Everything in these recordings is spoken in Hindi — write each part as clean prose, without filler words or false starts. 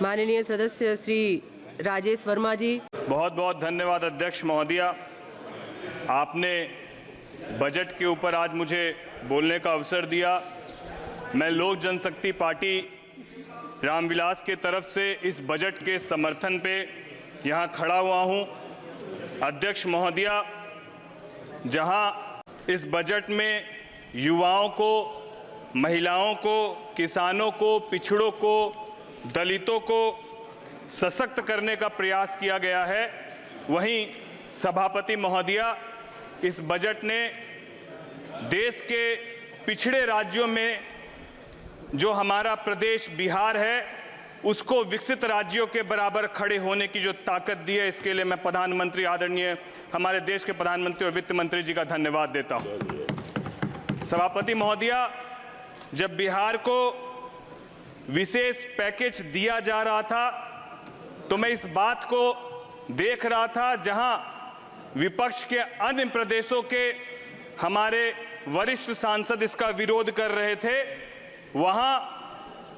माननीय सदस्य श्री राजेश वर्मा जी। बहुत बहुत धन्यवाद अध्यक्ष महोदया। आपने बजट के ऊपर आज मुझे बोलने का अवसर दिया। मैं लोक जनशक्ति पार्टी रामविलास के तरफ से इस बजट के समर्थन पे यहाँ खड़ा हुआ हूँ। अध्यक्ष महोदया, जहाँ इस बजट में युवाओं को, महिलाओं को, किसानों को, पिछड़ों को, दलितों को सशक्त करने का प्रयास किया गया है, वहीं सभापति महोदया इस बजट ने देश के पिछड़े राज्यों में जो हमारा प्रदेश बिहार है उसको विकसित राज्यों के बराबर खड़े होने की जो ताकत दी है, इसके लिए मैं प्रधानमंत्री आदरणीय हमारे देश के प्रधानमंत्री और वित्त मंत्री जी का धन्यवाद देता हूं। सभापति महोदया, जब बिहार को विशेष पैकेज दिया जा रहा था तो मैं इस बात को देख रहा था, जहां विपक्ष के अन्य प्रदेशों के हमारे वरिष्ठ सांसद इसका विरोध कर रहे थे, वहां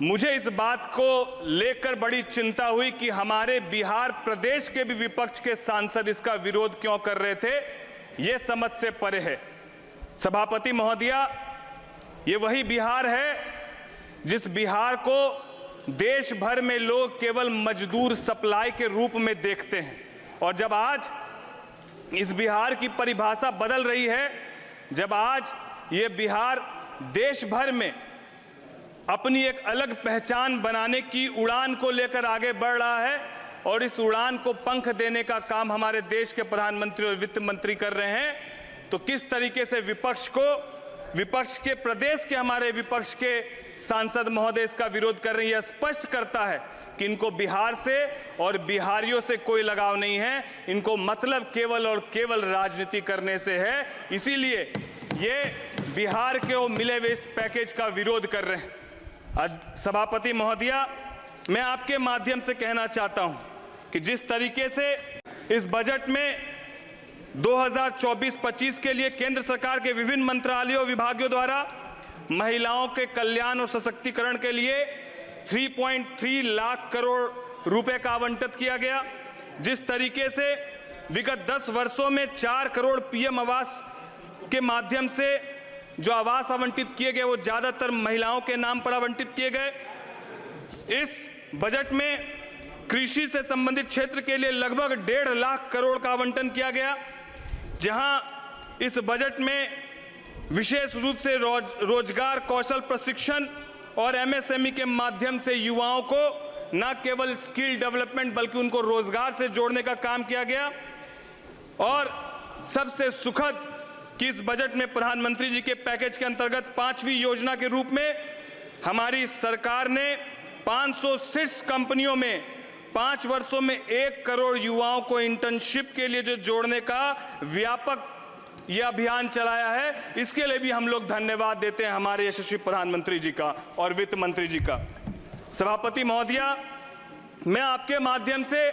मुझे इस बात को लेकर बड़ी चिंता हुई कि हमारे बिहार प्रदेश के भी विपक्ष के सांसद इसका विरोध क्यों कर रहे थे। ये समझ से परे है। सभापति महोदया, ये वही बिहार है जिस बिहार को देश भर में लोग केवल मजदूर सप्लाई के रूप में देखते हैं, और जब आज इस बिहार की परिभाषा बदल रही है, जब आज ये बिहार देश भर में अपनी एक अलग पहचान बनाने की उड़ान को लेकर आगे बढ़ रहा है और इस उड़ान को पंख देने का काम हमारे देश के प्रधानमंत्री और वित्त मंत्री कर रहे हैं, तो किस तरीके से विपक्ष के प्रदेश के हमारे विपक्ष के सांसद महोदय इसका विरोध कर रहे हैं, यह स्पष्ट करता है कि इनको बिहार से और बिहारियों से कोई लगाव नहीं है। इनको मतलब केवल और केवल राजनीति करने से है। इसीलिए ये बिहार के वो मिले हुए इस पैकेज का विरोध कर रहे हैं। सभापति महोदया, मैं आपके माध्यम से कहना चाहता हूं कि जिस तरीके से इस बजट में 2024-25 के लिए केंद्र सरकार के विभिन्न मंत्रालयों और विभागों द्वारा महिलाओं के कल्याण और सशक्तिकरण के लिए 3.3 लाख करोड़ रुपए का आवंटित किया गया, जिस तरीके से विगत 10 वर्षों में 4 करोड़ पीएम आवास के माध्यम से जो आवास आवंटित किए गए वो ज्यादातर महिलाओं के नाम पर आवंटित किए गए। इस बजट में कृषि से संबंधित क्षेत्र के लिए लगभग 1.5 लाख करोड़ का आवंटन किया गया, जहां इस बजट में विशेष रूप से रोजगार कौशल प्रशिक्षण और एमएसएमई के माध्यम से युवाओं को न केवल स्किल डेवलपमेंट बल्कि उनको रोजगार से जोड़ने का काम किया गया। और सबसे सुखद कि इस बजट में प्रधानमंत्री जी के पैकेज के अंतर्गत 5वीं योजना के रूप में हमारी सरकार ने 506 कंपनियों में 5 वर्षों में 1 करोड़ युवाओं को इंटर्नशिप के लिए जो जोड़ने का व्यापक यह अभियान चलाया है। इसके लिए भी हम लोग धन्यवाद देते हैं हमारे यशस्वी प्रधानमंत्री जी का और वित्त मंत्री जी का। सभापति महोदया, मैं आपके माध्यम से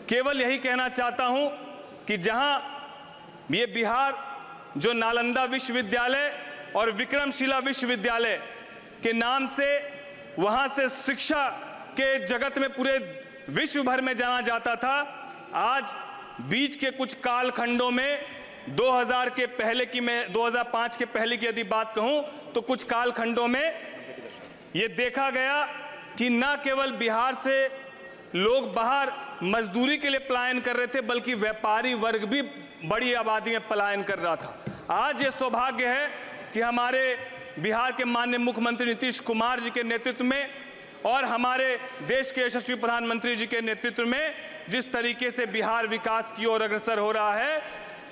केवल यही कहना चाहता हूं कि जहां ये बिहार जो नालंदा विश्वविद्यालय और विक्रमशिला विश्वविद्यालय के नाम से वहां से शिक्षा के जगत में पूरे विश्व भर में जाना जाता था, आज बीच के कुछ कालखंडों में 2000 के पहले की, मैं 2005 के पहले की यदि बात कहूं तो कुछ कालखंडों में ये देखा गया कि न केवल बिहार से लोग बाहर मजदूरी के लिए पलायन कर रहे थे बल्कि व्यापारी वर्ग भी बड़ी आबादी में पलायन कर रहा था। आज ये सौभाग्य है कि हमारे बिहार के माननीय मुख्यमंत्री नीतीश कुमार जी के नेतृत्व में और हमारे देश के यशस्वी प्रधानमंत्री जी के नेतृत्व में जिस तरीके से बिहार विकास की ओर अग्रसर हो रहा है,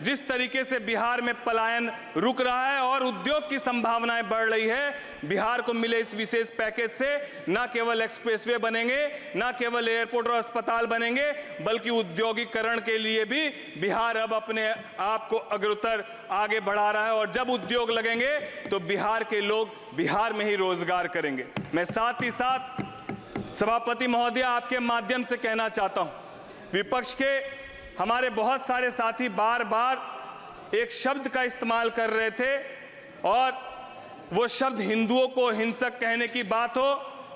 जिस तरीके से बिहार में पलायन रुक रहा है और उद्योग की संभावनाएं बढ़ रही है, बिहार को मिले इस विशेष पैकेज से न केवल एक्सप्रेसवे बनेंगे, न केवल एयरपोर्ट और अस्पताल बनेंगे, बल्कि उद्योगीकरण के लिए भी बिहार अब अपने आप को अग्रतर आगे बढ़ा रहा है। और जब उद्योग लगेंगे तो बिहार के लोग बिहार में ही रोजगार करेंगे। मैं साथ ही साथ सभापति महोदया आपके माध्यम से कहना चाहता हूं, विपक्ष के हमारे बहुत सारे साथी बार बार एक शब्द का इस्तेमाल कर रहे थे और वो शब्द हिंदुओं को हिंसक कहने की बात हो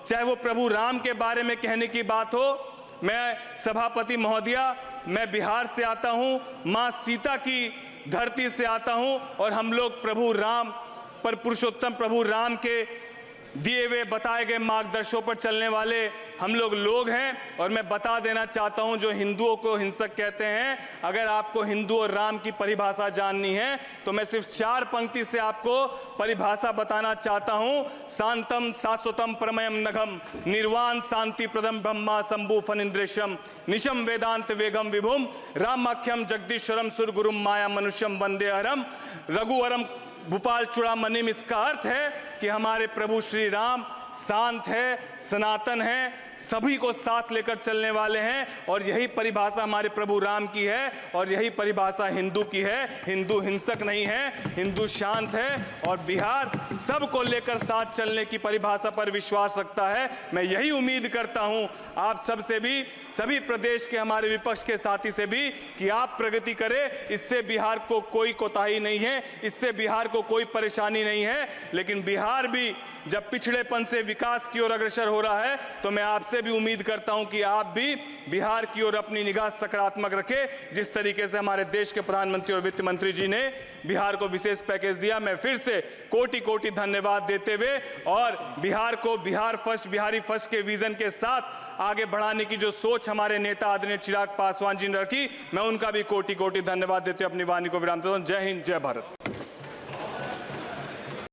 चाहे वो प्रभु राम के बारे में कहने की बात हो। मैं सभापति महोदया, मैं बिहार से आता हूं, मां सीता की धरती से आता हूं, और हम लोग प्रभु राम पर, पुरुषोत्तम प्रभु राम के दिए हुए बताए गए मार्गदर्शनों पर चलने वाले हम लोग हैं। और मैं बता देना चाहता हूं, जो हिंदुओं को हिंसक कहते हैं, अगर आपको हिंदू और राम की परिभाषा जाननी है तो मैं सिर्फ 4 पंक्ति से आपको परिभाषा बताना चाहता हूं। शांतम शाश्वतम परमयम नघम निर्वाण शांति प्रदम ब्रह्मा शंभु फनिंद्रेशम निशम वेदांत वेगम विभुम रामाख्यम जगदीश्वरम सुरगुरुम माया मनुष्यम वंदे हरम रघुवरम भूपाल चूड़ामणिम। इसका अर्थ है कि हमारे प्रभु श्री राम शांत है, सनातन है, सभी को साथ लेकर चलने वाले हैं, और यही परिभाषा हमारे प्रभु राम की है, और यही परिभाषा हिंदू की है। हिंदू हिंसक नहीं है, हिंदू शांत है, और बिहार सबको लेकर साथ चलने की परिभाषा पर विश्वास रखता है। मैं यही उम्मीद करता हूं आप सबसे भी, सभी प्रदेश के हमारे विपक्ष के साथी से भी, कि आप प्रगति करें। इससे बिहार को कोई कोताही नहीं है, इससे बिहार को कोई परेशानी नहीं है। लेकिन बिहार भी जब पिछड़ेपन से विकास की ओर अग्रसर हो रहा है, तो मैं आपसे भी उम्मीद करता हूं कि आप भी बिहार की ओर अपनी निगाह सकारात्मक रखें। जिस तरीके से हमारे देश के प्रधानमंत्री और वित्त मंत्री जी ने बिहार को विशेष पैकेज दिया, मैं फिर से कोटि कोटि धन्यवाद देते हुए, और बिहार को बिहार फर्स्ट, बिहारी फर्स्ट के विजन के साथ आगे बढ़ाने की जो सोच हमारे नेता आदरणीय चिराग पासवान जी ने रखी, मैं उनका भी कोटि कोटि धन्यवाद देते हुए अपनी वाणी को विराम देता हूं। जय हिंद, जय भारत।